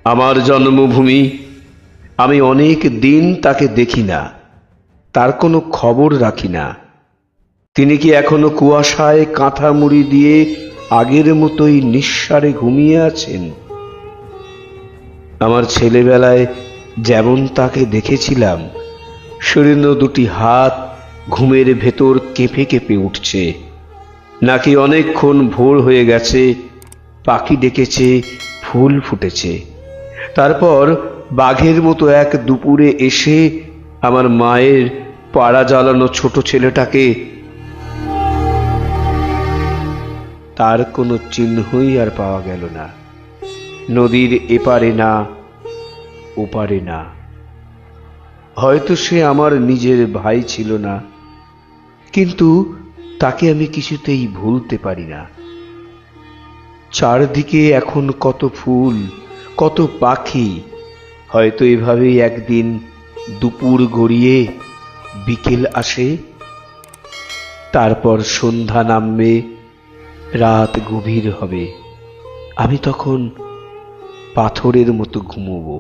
আমার জন্মভূমি, আমি অনেক দিন তাকে দেখি না, তার কোনো খবর রাখি না। তিনি কি এখনো কুয়াশায় কাঁথা মুড়ি দিয়ে আগের মতোই নিঃসাড়ে ঘুমিয়ে আছেন? আমার ছেলেবেলায় যেমন তাকে দেখেছিলাম, শীর্ণ দুটি হাত ঘুমের ভেতর কেঁপে কেঁপে উঠছে, নাকি অনেকক্ষণ ভোর হয়ে গেছে, পাখি ডেকেছে, ফুল ফুটেছে, তারপর বাঘের মতো এক দুপুরে এসে আমার মায়ের পাড়া জ্বালানো ছোট ছেলেটাকে, তার কোনো চিহ্নই আর পাওয়া গেল না। নদীর এপারে না, ওপারে না। হয়তো সে আমার নিজের ভাই ছিল না, কিন্তু তাকে আমি কিছুতেই ভুলতে পারি না। চারদিকে এখন কত ফুল, কত পাখি। হয়তো এভাবেই একদিন দুপুর গড়িয়ে বিকেল আসে, তারপর সন্ধ্যা নামবে, রাত গভীর হবে। আমি তখন পাথরের মতো ঘুমোবো।